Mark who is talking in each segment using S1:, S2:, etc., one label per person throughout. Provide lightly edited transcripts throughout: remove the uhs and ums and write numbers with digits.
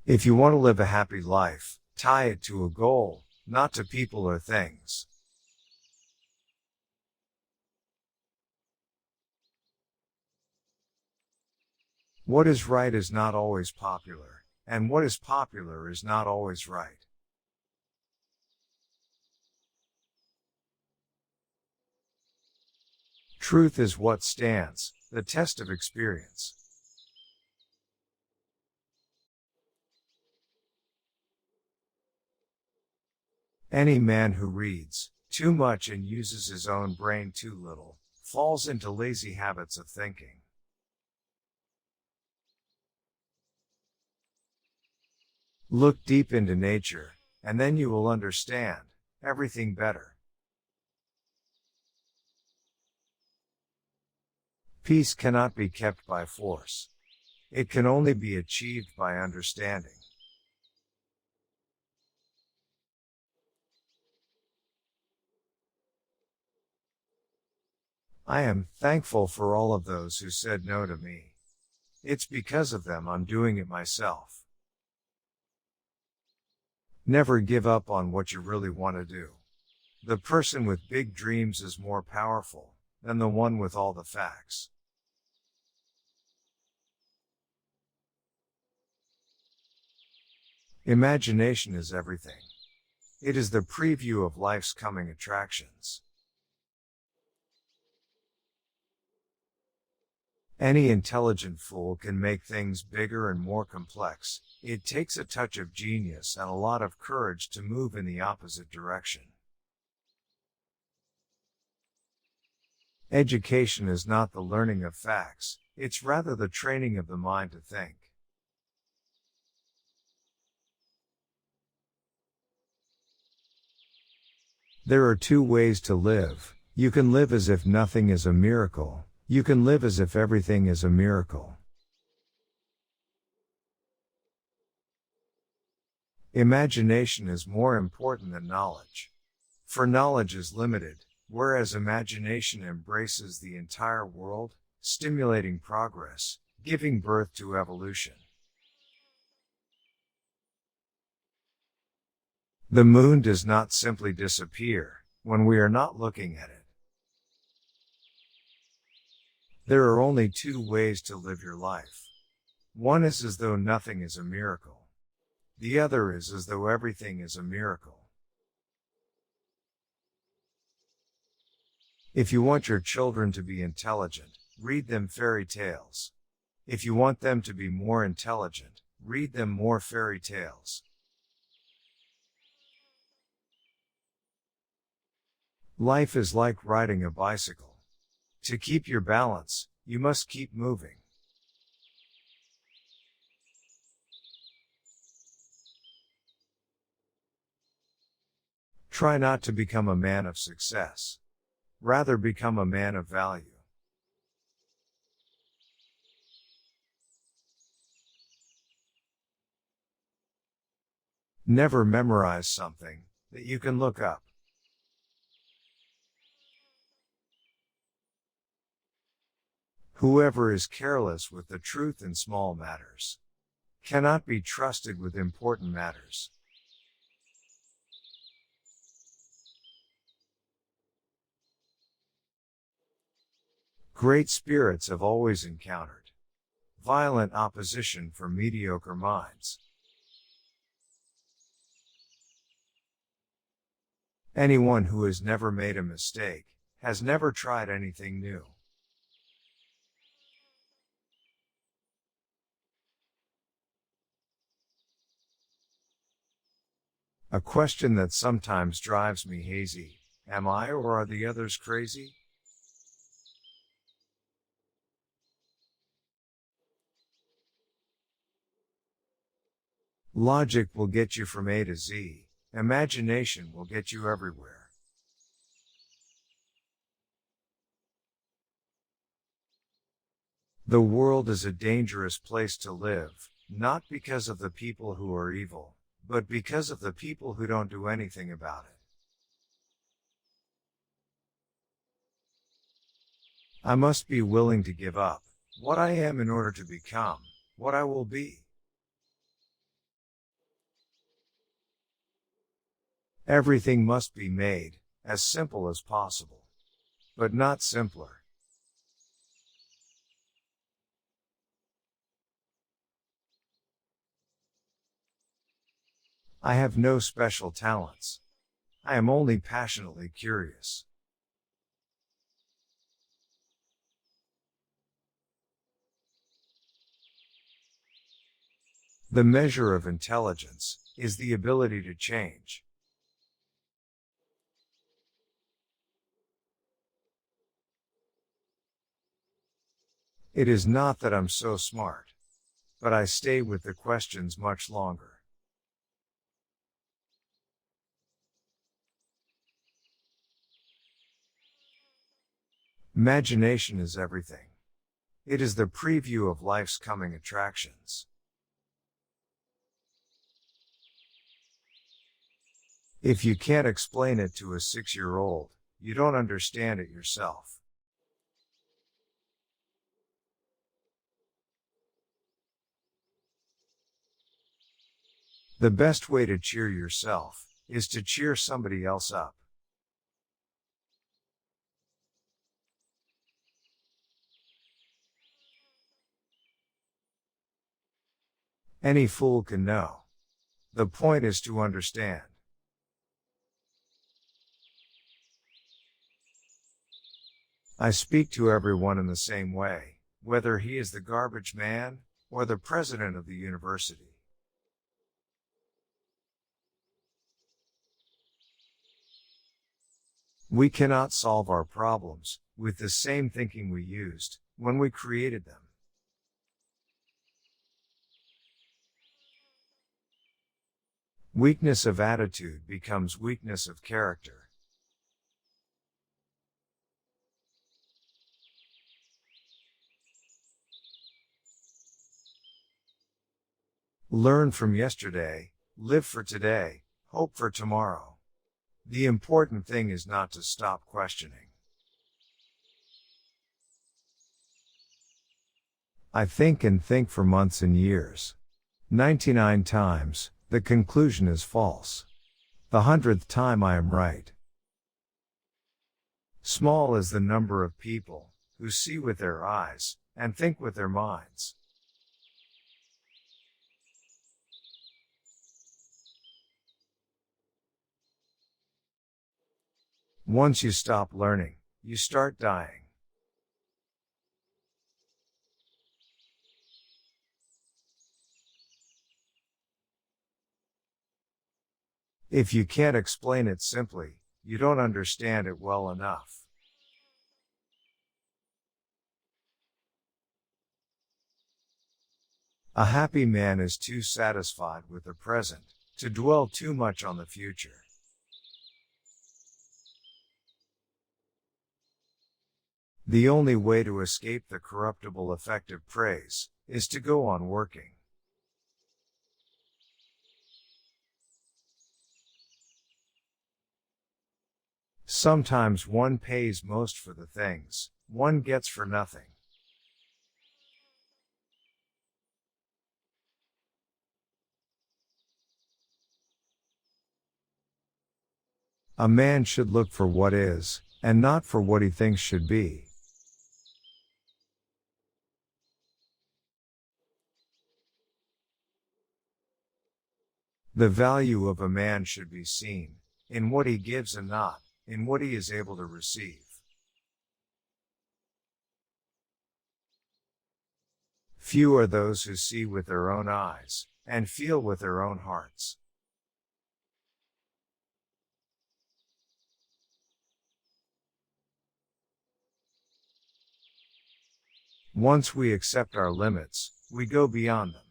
S1: If you want to live a happy life, tie it to a goal, not to people or things. What is right is not always popular, and what is popular is not always right. Truth is what stands the test of experience. Any man who reads too much and uses his own brain too little falls into lazy habits of thinking. Look deep into nature, and then you will understand everything better. Peace cannot be kept by force. It can only be achieved by understanding. I am thankful for all of those who said no to me. It's because of them I'm doing it myself. Never give up on what you really want to do. The person with big dreams is more powerful than the one with all the facts. Imagination is everything. It is the preview of life's coming attractions. Any intelligent fool can make things bigger and more complex. It takes a touch of genius and a lot of courage to move in the opposite direction. Education is not the learning of facts, it's rather the training of the mind to think. There are two ways to live. You can live as if nothing is a miracle. You can live as if everything is a miracle. Imagination is more important than knowledge. For knowledge is limited, whereas imagination embraces the entire world, stimulating progress, giving birth to evolution. The moon does not simply disappear when we are not looking at it. There are only two ways to live your life. One is as though nothing is a miracle. The other is as though everything is a miracle. If you want your children to be intelligent, read them fairy tales. If you want them to be more intelligent, read them more fairy tales. Life is like riding a bicycle. To keep your balance, you must keep moving. Try not to become a man of success. Rather become a man of value. Never memorize something that you can look up. Whoever is careless with the truth in small matters cannot be trusted with important matters. Great spirits have always encountered violent opposition from mediocre minds. Anyone who has never made a mistake has never tried anything new. A question that sometimes drives me hazy: am I or are the others crazy? Logic will get you from A to Z. Imagination will get you everywhere. The world is a dangerous place to live, not because of the people who are evil, but because of the people who don't do anything about it. I must be willing to give up what I am in order to become what I will be. Everything must be made as simple as possible, but not simpler. I have no special talents. I am only passionately curious. The measure of intelligence is the ability to change. It is not that I'm so smart, but I stay with the questions much longer. Imagination is everything. It is the preview of life's coming attractions. If you can't explain it to a 6-year-old, you don't understand it yourself. The best way to cheer yourself is to cheer somebody else up. Any fool can know. The point is to understand. I speak to everyone in the same way, whether he is the garbage man or the president of the university. We cannot solve our problems with the same thinking we used when we created them. Weakness of attitude becomes weakness of character. Learn from yesterday, live for today, hope for tomorrow. The important thing is not to stop questioning. I think and think for months and years. 99 times, the conclusion is false. The 100th time I am right. Small is the number of people who see with their eyes and think with their minds. Once you stop learning, you start dying. If you can't explain it simply, you don't understand it well enough. A happy man is too satisfied with the present to dwell too much on the future. The only way to escape the corruptible effect of praise is to go on working. Sometimes one pays most for the things one gets for nothing. A man should look for what is, and not for what he thinks should be. The value of a man should be seen in what he gives and not in what he is able to receive. Few are those who see with their own eyes and feel with their own hearts. Once we accept our limits, we go beyond them.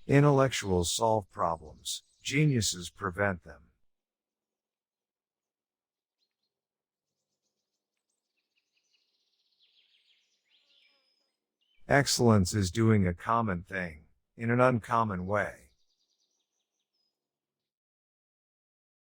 S1: Intellectuals solve problems, geniuses prevent them. Excellence is doing a common thing in an uncommon way.